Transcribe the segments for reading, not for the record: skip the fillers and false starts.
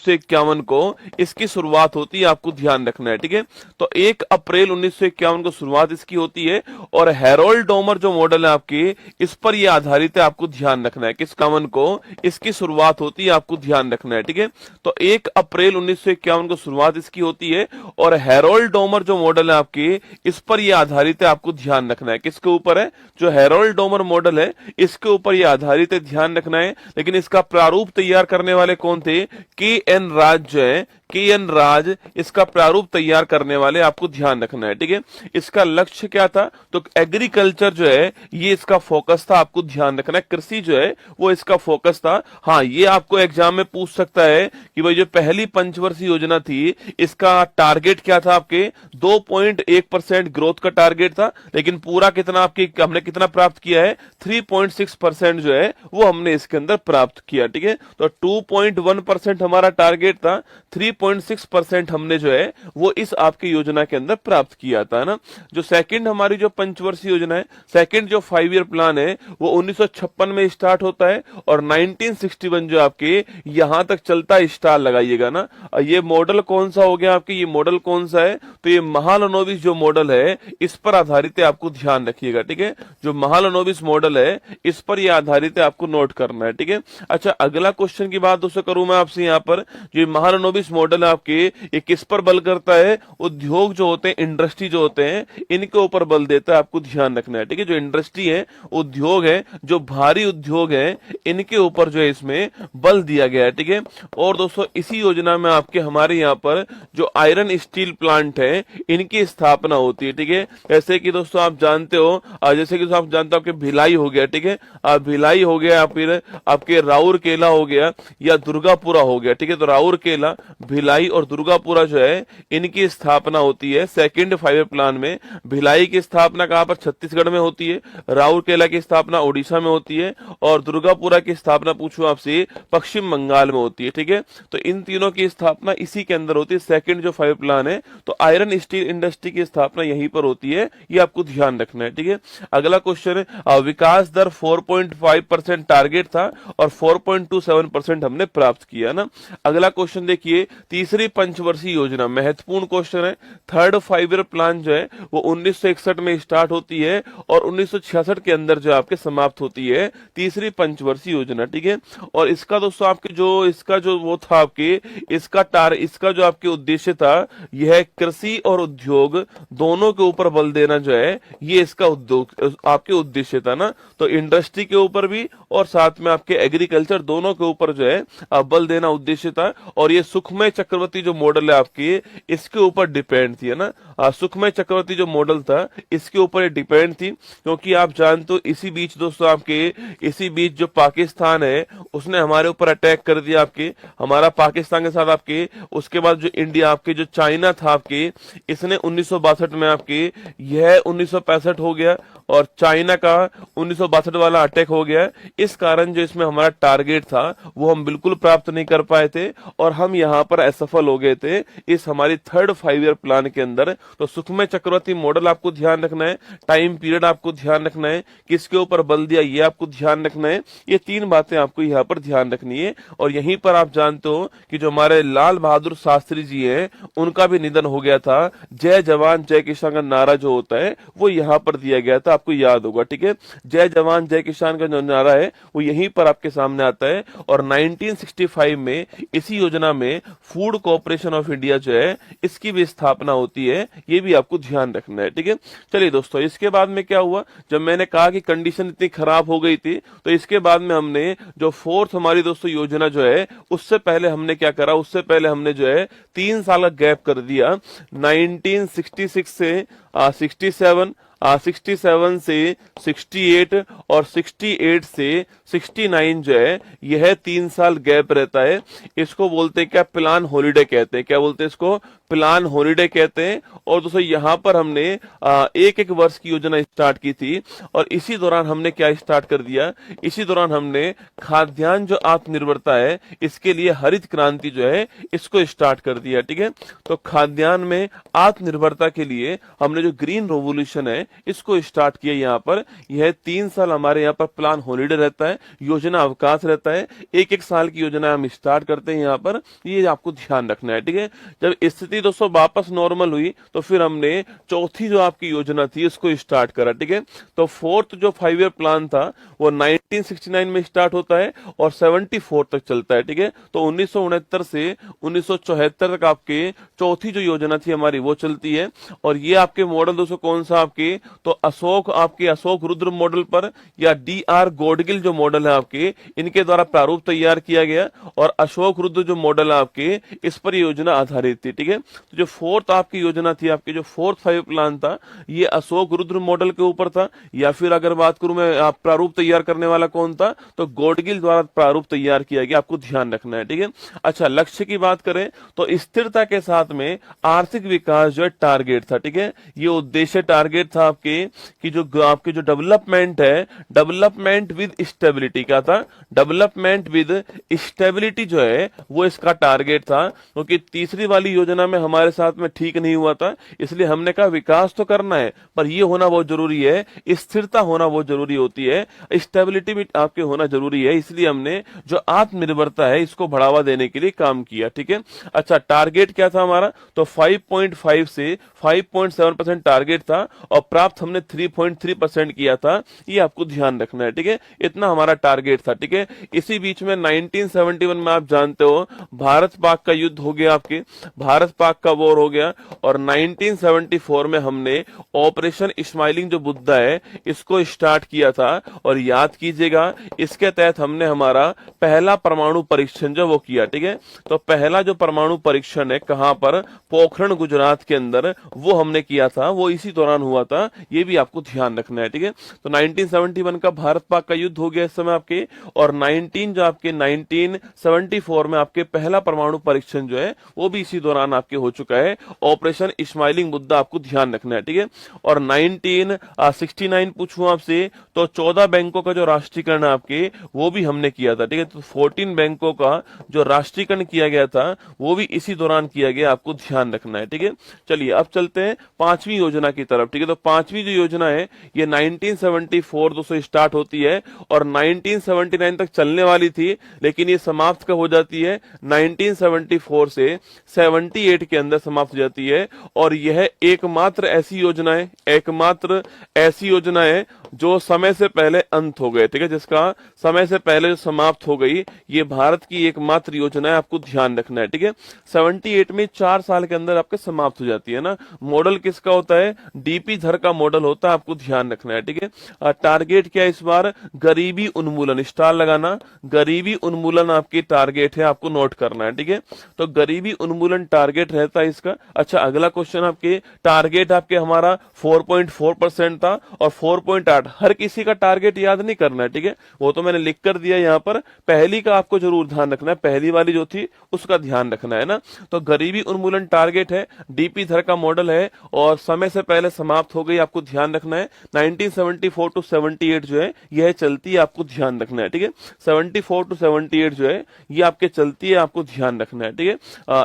1951 को इसकी शुरुआत होती है, आपको ध्यान रखना है। ठीक है, तो 1 अप्रैल 1951 को शुरुआत इसकी होती है और हैरोल्ड डोमर जो मॉडल है आपकी, इस पर ये आधारित है, आपको ध्यान रखना है। किस 51 को इसकी शुरुआत होती है, आपको ध्यान रखना है। ठीक है, तो 1 अप्रैल 1951 को शुरुआत इसकी होती है और हैरोल्ड डोमर जो मॉडल है आपकी, इस पर ये आधारित है, आपको ध्यान रखना है। किसके ऊपर है? जो हैरोल्ड डोमर मॉडल है इसके ऊपर ये आधारित है, ध्यान रखना है। लेकिन इसका प्रारूप तैयार करने वाले कौन थे? के.एन. राज जो है, के.एन. राज इसका प्रारूप तैयार करने वाले, आपको ध्यान रखना है। ठीक है, इसका लक्ष्य क्या था? तो एग्रीकल्चर जो है ये इसका फोकस था, आपको ध्यान रखना है। कृषि जो है वो इसका फोकस था। हाँ, ये आपको एग्जाम में पूछ सकता है कि भाई जो पहली पंचवर्षीय योजना थी इसका टारगेट क्या था? आपके 2.1% ग्रोथ का टारगेट था, लेकिन पूरा कितना आपके हमने कितना प्राप्त किया है? 3.6% जो है वो हमने इसके अंदर प्राप्त किया। ठीक है, तो 2.1% हमारा टारगेट था, 3.6% हमने जो है वो इस आपकी योजना के अंदर प्राप्त किया था ना। जो सेकंड हमारी जो पंचवर्षीय योजना है, सेकंड जो 5 ईयर प्लान है वो 1956 में स्टार्ट होता है और 1961 जो आपके यहां तक चलता है। स्टार लगाइएगा ना। ये मॉडल कौन सा हो गया आपके? ये मॉडल कौन सा है? तो ये महालनोबिस जो मॉडल है इस पर आधारित है, आपको ध्यान रखिएगा। ठीक है, जो महालनोबिस मॉडल है इस पर यह आधारित है, आपको नोट करना है। ठीक है, अच्छा अगला क्वेश्चन की बात दोस्तों करूं मैं आपसे यहाँ पर, जो महालनोबिस मॉडल है आपके, ये किस पर बल करता है? उद्योग जो होते हैं, इंडस्ट्री जो होते हैं, इनके ऊपर बल देता है, आपको ध्यान रखना है। ठीक है, जो इंडस्ट्री है, उद्योग है, जो भारी उद्योग है, इनके ऊपर जो है इसमें बल दिया गया है। ठीक है, और दोस्तों इसी योजना में आपके हमारे यहाँ पर जो आयरन स्टील प्लांट है इनकी स्थापना होती है। ठीक है, जैसे कि दोस्तों आप जानते हो, जैसे कि आप जानते हो आपके भिलाई हो गया। ठीक है, भिलाई हो गया, फिर आपके राउरकेला हो गया या दुर्गापुरा हो गया। ठीक है, तो राउरकेला, भिलाई और दुर्गापुरा जो है इनकी स्थापना होती है सेकंड 5 ईयर प्लान में। भिलाई की स्थापना कहां पर? छत्तीसगढ़ में होती है। राउरकेला की स्थापना उड़ीसा में होती है और दुर्गापुरा की स्थापना पूछूं आपसे, पश्चिम बंगाल में होती है। ठीक है, तो इन तीनों की स्थापना इसी के अंदर होती है, सेकंड जो 5 प्लान है। तो आयरन स्टील इंडस्ट्री की स्थापना यहीं पर होती है, ये आपको ध्यान रखना है। ठीक है, अगला क्वेश्चन है, विकास दर 4.5% टारगेट था और 4.27% हमने प्राप्त किया ना। अगला क्वेश्चन देखिए, तीसरी पंचवर्षीय योजना, महत्वपूर्ण क्वेश्चन है। थर्ड 5 ईयर प्लान जो है वो 1961 में स्टार्ट होती है और 1966 के अंदर जो आपके समाप्त होती है तीसरी पंचवर्षीय योजना। ठीक है, और इसका दोस्तों आपके जो इसका जो वो था आपके, इसका जो आपके उद्देश्य था यह कृषि और उद्योग दोनों के ऊपर बल देना जो है ये इसका उद्योग आपके उद्देश्य था ना। तो इंडस्ट्री के ऊपर भी और साथ में आपके एग्रीकल्चर दोनों के ऊपर जो है बल देना उद्देश्य था। और ये सुखमय चक्रवर्ती जो मॉडल है आपकी, इसके ऊपर डिपेंड थी, है ना। सुखमय चक्रवर्ती जो मॉडल था इसके ऊपर ये डिपेंड थी, क्योंकि आप जानते हो इसी बीच दोस्तों आपके, इसी बीच जो पाकिस्तान है उसने हमारे ऊपर अटैक कर दिया आपके, हमारा पाकिस्तान के साथ आपके। उसके बाद जो इंडिया आपके, जो चाइना था आपके, इसने 1962 में आपके, यह 1965 हो गया और चाइना का 1962 वाला अटैक हो गया। इस कारण जो इसमें हमारा टारगेट था वो हम बिल्कुल प्राप्त नहीं कर पाए थे और हम यहाँ पर असफल हो गए थे इस हमारी थर्ड 5 ईयर प्लान के अंदर। तो सुखमय चक्रवर्ती मॉडल आपको ध्यान रखना है, टाइम पीरियड आपको ध्यान रखना है, किसके ऊपर बल दिया ये आपको ध्यान रखना है। ये 3 बातें आपको यहाँ पर ध्यान रखनी है। और यहीं पर आप जानते हो कि जो हमारे लाल बहादुर शास्त्री जी हैं उनका भी निधन हो गया था। जय जवान जय किसान का नारा जो होता है वो यहाँ पर दिया गया था, आपको याद होगा। ठीक है, जय जवान जय किसान का जो नारा है वो यहीं पर आपके सामने आता है। और 1965 में इसी योजना में फूड कॉर्पोरेशन ऑफ इंडिया जो है इसकी भी स्थापना होती है, ये भी आपको ध्यान रखना है। ठीक है, चलिए दोस्तों, इसके बाद में क्या हुआ, जब मैंने कहा कि कंडीशन इतनी खराब हो गई थी तो इसके बाद में हमने जो फोर्थ हमारी दोस्तों योजना जो है उससे पहले हमने क्या करा, उससे पहले हमने जो है 3 साल का गैप कर दिया। 1966 से 67, 67 से 68 और 68 से 69 जो है यह 3 साल गैप रहता है। इसको बोलते हैं क्या, प्लान हॉलिडे कहते हैं। क्या बोलते हैं इसको? प्लान हॉलिडे कहते हैं। और दोस्तों यहाँ पर हमने एक एक वर्ष की योजना स्टार्ट की थी और इसी दौरान हमने क्या स्टार्ट कर दिया, इसी दौरान हमने खाद्यान्न जो आत्मनिर्भरता है इसके लिए हरित क्रांति जो है इसको स्टार्ट कर दिया। ठीक है, तो खाद्यान्न में आत्मनिर्भरता के लिए हमने जो ग्रीन रेवोल्यूशन है है इसको स्टार्ट किया यहाँ पर। यह 3 साल हमारे यहाँ पर प्लान हॉलीडे रहता है, योजना अवकाश रहता है, एक एक साल की योजना हम स्टार्ट करते हैं यहाँ पर, ये आपको ध्यान रखना है, ठीक है। जब स्थिति दोस्तों वापस नॉर्मल हुई तो फिर हमने चौथी जो आपकी योजना थी उसको स्टार्ट करा, ठीक है। तो फोर्थ जो 5 ईयर प्लान था वो 1969 में स्टार्ट होता है और 74 तक चलता है, ठीक है। तो 1969 से 1974 तक आपके चौथी जो योजना थी हमारी वो चलती है। और ये आपके मॉडल दोस्तों कौन सा आपके, तो अशोक रुद्र मॉडल पर या DR गॉडगिल जो मॉडल है आपके, इनके द्वारा प्रारूप तैयार किया गया और अशोक रुद्र जो मॉडल है आपके इस पर योजना आधारित थी, ठीक है। तो जो फोर्थ आपकी योजना थी, आपकी जो फोर्थ 5 प्लान था ये अशोक रुद्र मॉडल के ऊपर था, या फिर अगर बात करूं मैं आप प्रारूप तैयार करने वाला कौन था, तो गॉडगिल द्वारा प्रारूप तैयार किया गया, आपको ध्यान रखना है, ठीक है। अच्छा, लक्ष्य की बात करें तो स्थिरता के साथ में आर्थिक विकास जो है टारगेट था, ठीक है। ये उद्देश्य टारगेट था आपके कि जो आपके जो डेवलपमेंट है, डेवलपमेंट विद स्टेबिलिटी का था, डेवलपमेंट विद स्टेबिलिटी जो है वो इसका टारगेट था। क्योंकि तीसरी वाली योजना में हमारे साथ में ठीक नहीं हुआ था, इसलिए हमने कहा विकास तो करना है पर ये होना बहुत जरूरी है, स्थिरता होना बहुत जरूरी होती है, स्टेबिलिटी भी आपके होना जरूरी है, इसलिए हमने जो आत्मनिर्भरता है इसको बढ़ावा देने के लिए काम किया, ठीक है। अच्छा, टारगेट क्या था हमारा, तो 5.5 से 5.7% टारगेट था और प्राप्त हमने 3.3% किया था, ये आपको ध्यान रखना है, ठीक है। इतना हमारा टारगेट था, ठीक है। इसी बीच में 1971 में आप जानते हो भारत पाक का युद्ध हो गया, आपके भारत पाक का वॉर हो गया और 1974 में हमने ऑपरेशन स्माइलिंग जो बुद्धा है इसको स्टार्ट किया था। और याद कीजिएगा इसके तहत हमने हमारा पहला परमाणु परीक्षण जो वो किया, ठीक है। तो पहला जो परमाणु परीक्षण है कहां पर, पोखरण गुजरात के अंदर, वो हमने किया था, वो इसी दौरान हुआ था, ये भी आपको ध्यान रखना है, ठीक है। तो 1971 का भारत पाक का युद्ध हो गया इस समय आपके, और 1974 में आपके पहला परमाणु परीक्षण जो है वो भी इसी दौरान आपके हो चुका है, ऑपरेशन स्माइलिंग मुद्दा आपको ध्यान रखना है, ठीक है। और 1969 पूछूं आपसे तो 14 बैंकों का जो राष्ट्रीयकरण है आपके वो भी हमने किया था, ठीक है। तो 14 बैंकों का जो राष्ट्रीयकरण किया गया था वो भी इसी दौरान किया गया, आपको ध्यान रखना है, ठीक है। चलिए अब चलते हैं पांचवी योजना की तरफ, ठीक है। तो पांचवी जो योजना है ये 1974 दोस्तों स्टार्ट होती है और 1979 तक चलने वाली थी, लेकिन ये समाप्त कब हो जाती है, 1974 से 78 के अंदर समाप्त हो जाती है। और यह एकमात्र ऐसी योजना है जो समय से पहले अंत हो गए, ठीक है, जिसका समय से पहले जो समाप्त हो गई, ये भारत की एकमात्र योजना है, आपको ध्यान रखना है, ठीक है। 78 में 4 साल के अंदर आपके समाप्त हो जाती है ना। मॉडल किसका होता है, DP धर का मॉडल होता है, आपको ध्यान रखना है, ठीक है। टारगेट क्या है इस बार, गरीबी उन्मूलन, स्टार लगाना, गरीबी उन्मूलन आपकी टारगेट है, आपको नोट करना है, ठीक है। तो गरीबी उन्मूलन टारगेट रहता है इसका। अच्छा, अगला क्वेश्चन आपके टारगेट आपके हमारा 4.4% था और 4.8, हर किसी का टारगेट याद नहीं करना है, ठीक है, वो तो मैंने लिख कर दिया यहाँ पर, पहली का आपको जरूर ध्यान रखना है, पहली वाली जो थी उसका ध्यान रखना है ना। तो गरीबी उन्मूलन टारगेट है, DP धर का मॉडल है और समय से पहले समाप्त हो गई, आपको ध्यान रखना है। 1974 टू 78 जो है यह चलती है, आपको ध्यान रखना है, ठीक है। 74 टू 78 जो है ये आपके चलती है, आपको ध्यान रखना है, ठीक है।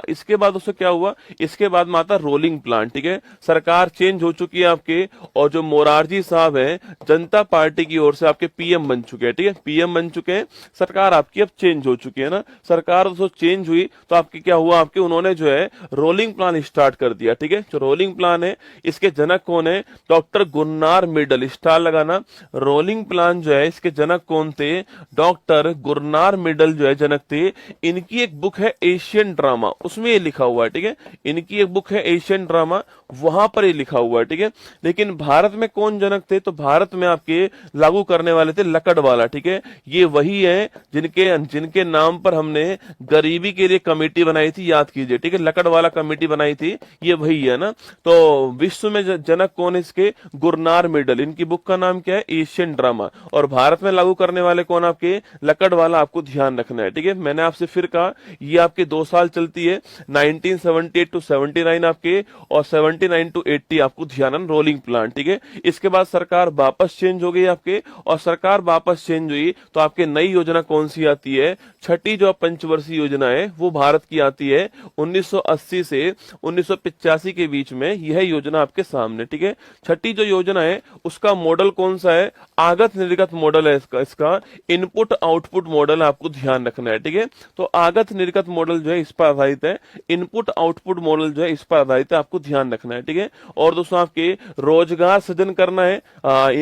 इसके बाद उससे क्या हुआ, इसके बाद में आता रोलिंग प्लान, ठीक है। सरकार चेंज हो चुकी है आपके और जो मोरारजी साहब है जनता पार्टी की ओर से आपके PM बन चुके हैं, ठीक है, PM बन चुके हैं, सरकार आपकी अब चेंज हो चुकी है ना। सरकार दोस्तों चेंज हुई तो आपकी क्या हुआ, आपके उन्होंने जो है रोलिंग प्लान स्टार्ट कर दिया, ठीक है। जो रोलिंग प्लान है इसके जनक कौन है, डॉक्टर गुरनार मिडल, स्टार लगाना। रोलिंग प्लान जो है इसके जनक कौन थे, डॉक्टर गुरनार मिडल जो है जनक थे। इनकी एक बुक है एशियन ड्रामा, उसमें ये लिखा हुआ है, ठीक है। इनकी एक बुक है एशियन ड्रामा, वहां पर ये लिखा हुआ है, ठीक है। लेकिन भारत में कौन जनक थे, तो भारत में आपके लागू करने वाले थे लकड़वाला, ठीक है। ये वही है जिनके नाम पर हमने गरीबी के लिए कमेटी बनाई थी, याद कीजिए, ठीक है, लकड़वाला कमेटी बनाई थी, ये वही है ना। तो विश्व में जनक कौन है इसके, गुरनार मिडल, इनकी बुक का नाम क्या है, एशियन ड्रामा। और भारत में लागू करने वाले कौन, आपके लकड़वाला, आपको ध्यान रखना है, ठीक है। मैंने आपसे फिर कहा ये आपके 2 साल चलती है, 1978 टू 79 आपके, और 79 टू 80 आपको ध्यान, रोलिंग प्लान, ठीक है। इसके बाद सरकार वापस वापस चेंज हो गई आपके, और सरकार वापस चेंज हुई, तो आपके नई योजना कौन सी आती है? छठी जो पंचवर्षीय योजना है वो भारत की आती है 1980 से 1985 के बीच में, यह योजना आपके सामने, ठीक है। छठी जो योजना है उसका मॉडल कौन सा है? आगत निर्गत मॉडल है इसका इनपुट आउटपुट मॉडल आपको ध्यान रखना है, ठीक है। तो आगत निर्गत मॉडल जो है इस पर आधारित है, इनपुट आउटपुट मॉडल जो है इस पर आधारित है, आपको ध्यान रखना है, ठीक है। और दोस्तों आपके रोजगार सृजन करना है,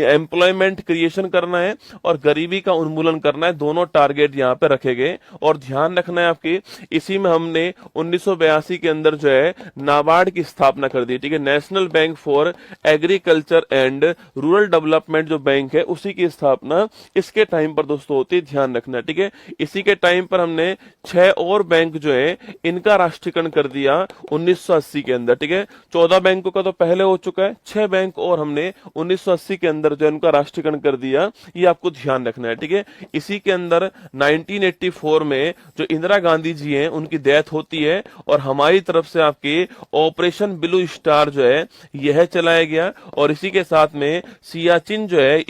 एम्प्लॉयमेंट क्रिएशन करना है, और गरीबी का उन्मूलन करना है, दोनों टारगेट यहाँ पे रखे गए। और ध्यान रखना है आपके, इसी में हमने 1982 के अंदर जो है नाबार्ड की स्थापना कर दी, ठीक है। National bank for agriculture and rural development जो बैंक है उसी की स्थापना इसके टाइम पर दोस्तों होती है, ध्यान रखना, ठीक है। इसी के टाइम पर हमने 6 और बैंक जो है इनका राष्ट्रीयकरण कर दिया 1980 के अंदर, ठीक है। 14 बैंकों का तो पहले हो चुका है, 6 बैंक और हमने 1980 के अंदर जो है इनका राष्ट्रीयकरण कर दिया, ये आपको ध्यान रखना है, ठीक है। इसी के अंदर 1984 में जो इंदिरा गांधी जी हैं उनकी डेथ होती है, और हमारी तरफ से आपके ऑपरेशन ब्लू स्टार जो है यह चलाया गया, और इसी के साथ में सियाचिन जो है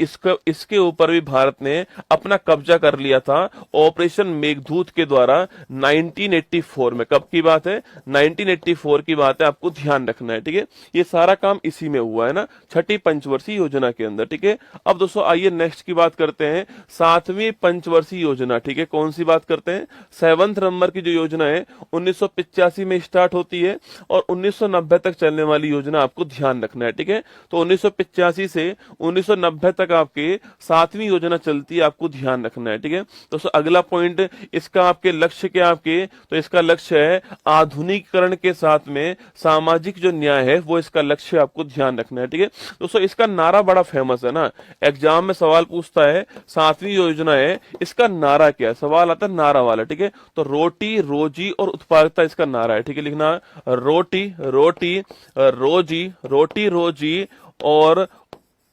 इसके ऊपर भी भारत ने अपना कब्जा कर लिया था ऑपरेशन मेघदूत के द्वारा 1984 में। कब की बात है? 1984 की बात है, आपको ध्यान रखना है, ठीक है। ये सारा काम इसी में हुआ है ना, छठी पंचवर्षीय योजना के अंदर, ठीक है। अब दोस्तों आइए नेक्स्ट की बात करते हैं, 7वीं पंचवर्षीय योजना, ठीक है। कौन सी बात करते हैं? 7th नंबर की जो योजना है 1985 में स्टार्ट होती है, और 1990 तक चलने वाली योजना आपको ध्यान रखना है, ठीक है। तो 1985 से 1990 तक आपके 7वीं योजना चलती है, आपको ध्यान रखना है, ठीक है। दोस्तों अगला पॉइंट इसका आपके लक्ष्य क्या आपके? तो इसका लक्ष्य है आधुनिकीकरण के साथ में सामाजिक जो न्याय है वो इसका लक्ष्य, आपको ध्यान रखना है, ठीक है। दोस्तों इसका नारा बड़ा फेमस है ना, एग्जाम में सवाल पूछता है 7वीं योजना है, इसका नारा क्या है? सवाल आता है नारा वाला, ठीक है। तो रोटी रोजी और उत्पादकता इसका नारा है, ठीक है। लिखना रोटी रोटी रोजी, रोटी रोजी और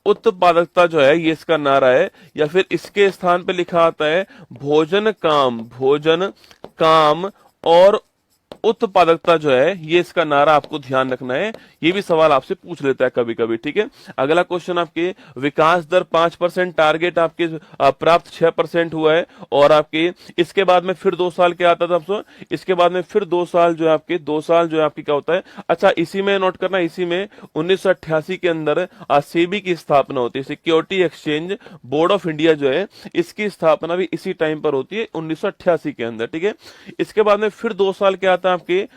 उत्पादकता जो है ये इसका नारा है। या फिर इसके स्थान पे लिखा आता है भोजन काम और उत्पादकता जो है ये इसका नारा, आपको ध्यान रखना है। ये भी सवाल आपसे पूछ लेता है कभी कभी, ठीक है। अगला क्वेश्चन आपके विकास दर 5% टारगेट आपके प्राप्त 6% हुआ है, और आपके इसके बाद में फिर 2 साल क्या आता था आपको? इसके बाद में फिर 2 साल जो है आपके 2 साल जो है आपकी क्या होता है? अच्छा इसी में नोट करना, इसी में 1988 के अंदर सेबी की स्थापना होती है, security exchange board of India जो है इसकी स्थापना भी इसी टाइम पर होती है 1988 के अंदर, ठीक है। इसके बाद में फिर 2 साल क्या आता है आपके?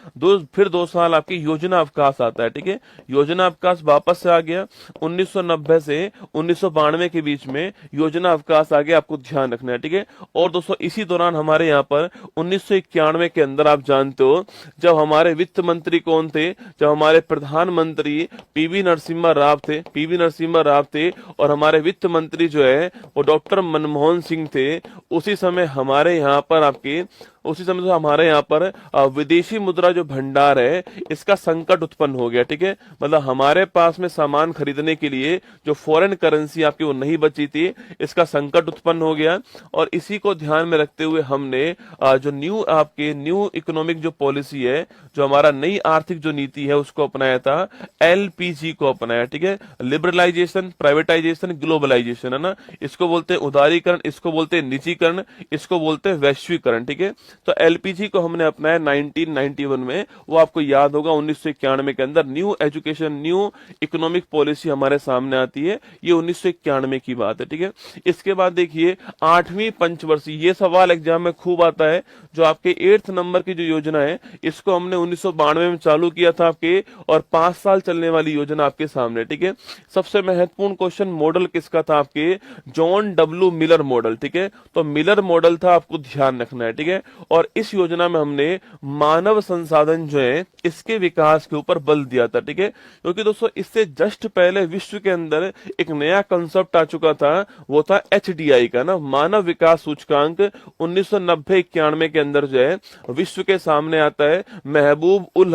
फिर 2 साल आपकी योजना अवकाश आता है, ठीक है। योजना अवकाश वापस से आ गया 1990 से 1992 के बीच में योजना अवकाश आ गया, आपको ध्यान रखना है, ठीक है। और दोस्तों इसी दौरान हमारे यहाँ पर 1991 के अंदर आप जानते हो जब हमारे वित्त मंत्री कौन थे? जब हमारे प्रधानमंत्री पीवी नरसिम्हा राव थे, और हमारे वित्त मंत्री जो है वो डॉक्टर मनमोहन सिंह थे। उसी समय हमारे यहाँ पर विदेशी मुद्रा जो भंडार है इसका संकट उत्पन्न हो गया, ठीक है। मतलब हमारे पास में सामान खरीदने के लिए जो फॉरेन करेंसी आपकी वो नहीं बची थी, इसका संकट उत्पन्न हो गया। और इसी को ध्यान में रखते हुए हमने जो न्यू इकोनॉमिक जो पॉलिसी है, जो हमारा नई आर्थिक जो नीति है उसको अपनाया था, एलपीजी को अपनाया, ठीक है। लिबरलाइजेशन, प्राइवेटाइजेशन, ग्लोबलाइजेशन, है ना। इसको बोलते हैं उदारीकरण, इसको बोलते हैं निजीकरण, इसको बोलते हैं वैश्वीकरण, ठीक है। तो एलपीजी को हमने अपनाया 1991 में, वो आपको याद होगा 1991 के अंदर न्यू इकोनॉमिक पॉलिसी हमारे सामने आती है, ये 1991 की बात है, ठीक है। इसके बाद देखिए 8वीं पंचवर्षीय, ये सवाल एग्जाम में खूब आता है, जो आपके 8th नंबर की जो योजना है इसको हमने 1992 में चालू किया था आपके, और 5 साल चलने वाली योजना आपके सामने, ठीक है। सबसे महत्वपूर्ण क्वेश्चन मॉडल किसका था आपके? जॉन डब्ल्यू मिलर मॉडल, ठीक है। तो मिलर मॉडल था, आपको ध्यान रखना है, ठीक है। और इस योजना में हमने मानव संसाधन जो है इसके विकास के ऊपर बल दिया था, ठीक है। क्योंकि दोस्तों इससे जस्ट पहले विश्व के अंदर एक नया कंसेप्ट आ चुका था, वो था एचडीआई का ना, मानव विकास सूचकांक। 1990-91 के अंदर जो है विश्व के सामने आता है। महबूब उल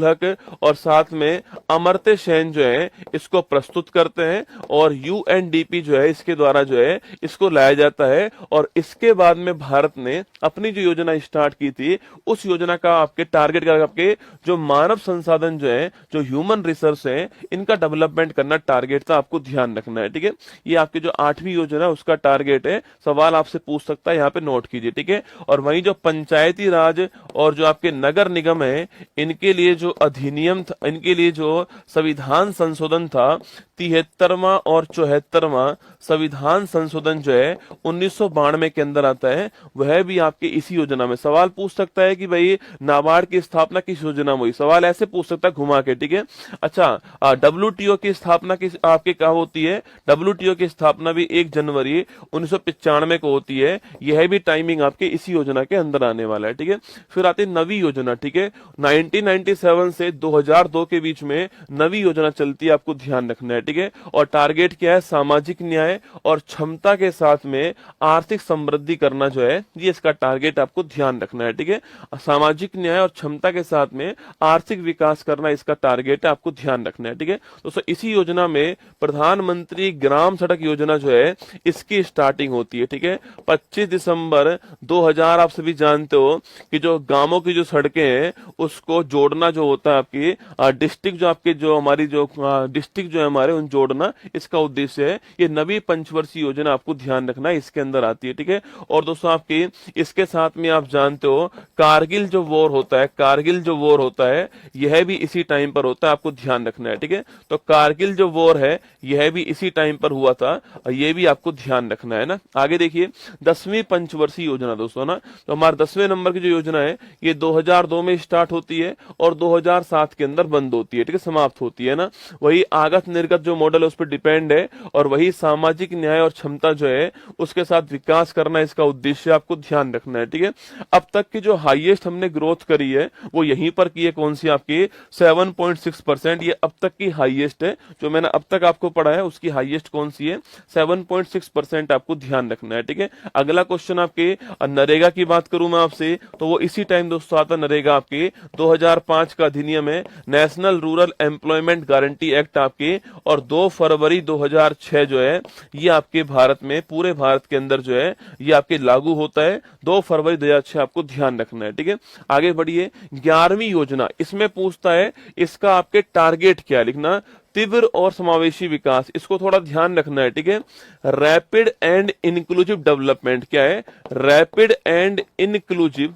हक और साथ में अमर्त्य सेन जो है इसको प्रस्तुत करते हैं, और यूएनडीपी जो है इसके द्वारा जो है इसको लाया जाता है। और इसके बाद में भारत ने अपनी जो योजना स्टार्ट की थी, उस योजना का आपके टारगेट का आपके जो मानव संसाधन जो है, जो ह्यूमन रिसोर्स है, इनका डेवलपमेंट करना टारगेट था, आपको ध्यान रखना है। ठीक है, ये आपकी जो 8वीं योजना है उसका टारगेट है। सवाल आपसे पूछ सकता है, यहाँ पे नोट कीजिए। ठीक है, और वहीं जो पंचायती राज और जो आपके नगर निगम है, इनके लिए जो अधिनियम था, इनके लिए जो संविधान संशोधन था, 73वां और 74वां संविधान संशोधन जो है 1992 के अंदर आता है, वह भी आपके इसी योजना में। सवाल पूछ सकता है कि भाई नाबार्ड की स्थापना किस योजना में हुई, सवाल ऐसे पूछ सकता है घुमा के। ठीक है, अच्छा, डब्ल्यूटीओ की स्थापना किस आपके कहा होती है? डब्ल्यूटीओ की स्थापना भी 1 जनवरी 1995 को होती है। यह भी टाइमिंग आपके इसी योजना के अंदर आने वाला है। ठीक है, फिर आती है नवी योजना। ठीक है, 1997 से 2002 के बीच में नवी योजना चलती है, आपको ध्यान रखना है। ठीक है, और टारगेट क्या है? सामाजिक न्याय और क्षमता के साथ में आर्थिक समृद्धि करना जो है, ये इसका टारगेट आपको ध्यान रखना है। ठीक है, सामाजिक न्याय और क्षमता के साथ में आर्थिक विकास करना इसका टारगेट है, आपको ध्यान रखना है। ठीक है दोस्तों, इसी योजना में प्रधानमंत्री ग्राम सड़क योजना जो है, इसकी स्टार्टिंग होती है। ठीक है, 25 दिसंबर 2000, आप सभी जानते हो कि जो गांवों की जो सड़कें हैं उसको जोड़ना जो होता है, आपकी डिस्ट्रिक्ट जो आपके जो हमारी जो डिस्ट्रिक्ट जो है हमारे, उन जोड़ना इसका उद्देश्य है। ये नवी पंचवर्षीय योजना आपको ध्यान रखना है, इसके अंदर आती है। ठीक है, और दोस्तों आपकी इसके साथ में आप जानते हो कारगिल जो वॉर होता है, कारगिल जो वॉर होता है, यह भी इसी टाइम पर होता है, आपको ध्यान रखना है। ठीक है, तो कारगिल जो वॉर है यह भी इसी टाइम पर हुआ था, ये भी आपको ध्यान रखना है ना। आगे देखिए 10वीं पंचवर्षीय योजना दोस्तों ना, तो हमारे 10वें नंबर की जो योजना है ये 2002 में स्टार्ट होती है और 2007 के अंदर बंद होती है। ठीक है, समाप्त होती है ना। वही आगत निर्गत जो मॉडल है उस पर डिपेंड है, और वही सामाजिक न्याय और क्षमता जो है उसके साथ विकास करना इसका उद्देश्य, आपको ध्यान रखना है। ठीक है, अब तक की जो हाईएस्ट हमने ग्रोथ करी है वो यहीं पर की है, कौन सी? आपकी 7.6%। ये अब तक की हाईएस्ट है, जो मैंने अब तक आपको पढ़ा है उसकी हाईएस्ट कौन सी है? 7.6% आपको ध्यान रखना है। ठीक है, अगला क्वेश्चन आपके नरेगा की बात करूं मैं आपसे, तो वो इसी टाइम दोस्तों आता नरेगा, आपके 2005 का अधिनियम है, national rural employment guarantee act आपके, और 2 फरवरी 2006 जो है ये आपके भारत में, पूरे भारत के अंदर जो है ये आपके लागू होता है, 2 फरवरी 2006, आपको ध्यान रखना है। ठीक है, आगे बढ़िए 11वीं योजना, इसमें पूछता है इसका आपके टारगेट क्या लिखना? तीव्र और समावेशी विकास, इसको थोड़ा ध्यान रखना है। ठीक है, रैपिड एंड इंक्लूसिव डेवलपमेंट क्या है? रैपिड एंड इंक्लूसिव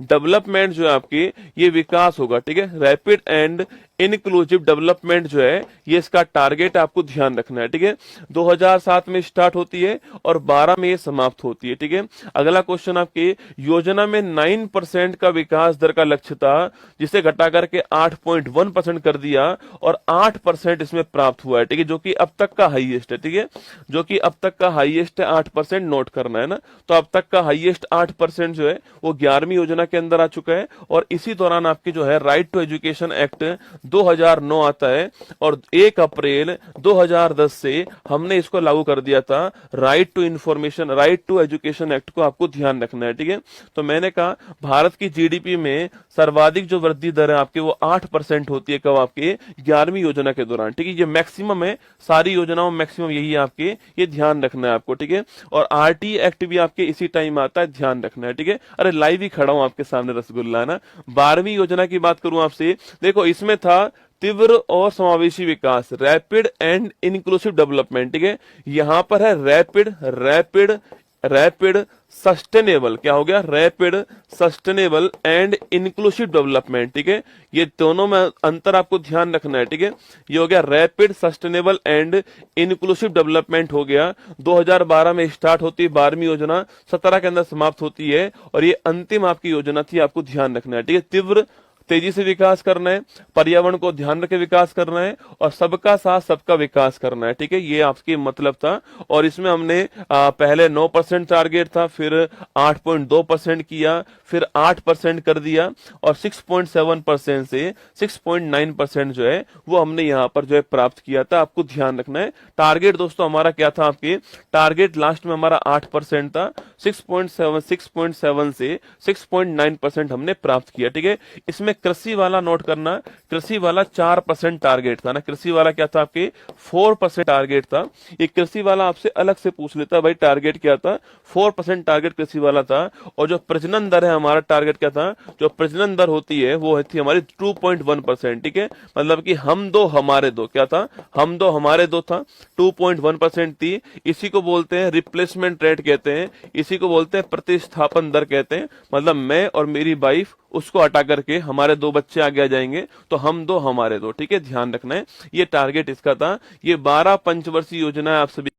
डेवलपमेंट जो है आपकी, ये विकास होगा। ठीक है, रैपिड एंड इंक्लूसिव डेवलपमेंट जो है ये इसका टारगेट आपको ध्यान रखना है। ठीक है, 2007 में स्टार्ट होती है और 12 में ये समाप्त होती है। ठीक है, अगला क्वेश्चन आपके योजना में 9% का विकास दर का लक्ष्य था, जिसे घटा करके 8.1% कर दिया, और 8% इसमें प्राप्त हुआ है। ठीक है, जो कि अब तक का हाईएस्ट है। ठीक है, जो कि अब तक का हाईएस्ट है, 8% नोट करना है ना। तो अब तक का हाईएस्ट 8% जो है वो 11वीं योजना के अंदर आ चुका है, और इसी दौरान आपकी जो है राइट टू एजुकेशन एक्ट 2009 आता है, और 1 अप्रैल 2010 से हमने इसको लागू कर दिया था, right to information, right to education act को आपको ध्यान रखना है। ठीक है, तो मैंने कहा भारत की जीडीपी में सर्वाधिक जो वृद्धि दर है आपकी वो 8% होती है, कब? आपके 11वीं योजना के दौरान। ठीक है, ये मैक्सिमम है, सारी योजनाओं मैक्सिमम यही है आपके, ये ध्यान रखना है आपको। ठीक है, और आरटी एक्ट भी आपके इसी टाइम आता है, ध्यान रखना है। ठीक है, अरे लाइव ही खड़ा हूं आपके सामने रसगुल्ला ना। 12वीं योजना की बात करूं आपसे, देखो इसमें था तीव्र और समावेशी विकास, रैपिड एंड इंक्लूसिव डेवलपमेंट। ठीक है, यहां पर है रैपिड सस्टेनेबल, क्या हो गया? Rapid sustainable and inclusive development. ठीक है, ये दोनों में अंतर आपको ध्यान रखना है। ठीक है, ये हो गया rapid sustainable and inclusive development हो गया, 2012 में स्टार्ट होती है 12वीं योजना, 17 के अंदर समाप्त होती है, और ये अंतिम आपकी योजना थी, आपको ध्यान रखना है। ठीक है, तीव्र तेजी से विकास करना है, पर्यावरण को ध्यान रखे विकास करना है, और सबका साथ सबका विकास करना है। ठीक है, ये आपकी मतलब था, और इसमें हमने पहले 9% टारगेट था, फिर 8.2% किया, फिर 8% कर दिया, और 6.7% से 6.9% जो है वो हमने यहाँ पर जो है प्राप्त किया था, आपको ध्यान रखना है। टारगेट दोस्तों हमारा क्या था? आपके टारगेट लास्ट में हमारा 8% था, 6.7 से 6.9% हमने प्राप्त किया। ठीक है, इसमें कृषि वाला नोट करना, कृषि वाला 4% टारगेट था ना, कृषि वाला क्या था आपके 4% टारगेट था। ये कृषि वाला आपसे अलग से पूछ लेता भाई टारगेट क्या था, 4% टारगेट कृषि वाला था। और जो प्रजनन दर है हमारा टारगेट क्या था, जो प्रजनन दर होती है वो थी हमारी 2.1%। ठीक है, मतलब कि हम दो हमारे दो, क्या था, हम दो हमारे दो था, 2.1% थी। इसी को बोलते हैं रिप्लेसमेंट रेट कहते हैं, इसी को बोलते हैं प्रतिस्थापन दर कहते हैं। मतलब मैं और मेरी वाइफ, उसको हटा करके हमारे दो बच्चे आगे आ जाएंगे, तो हम दो हमारे दो। ठीक है, ध्यान रखना है, ये टारगेट इसका था। ये 12 पंचवर्षीय योजना है आप सभी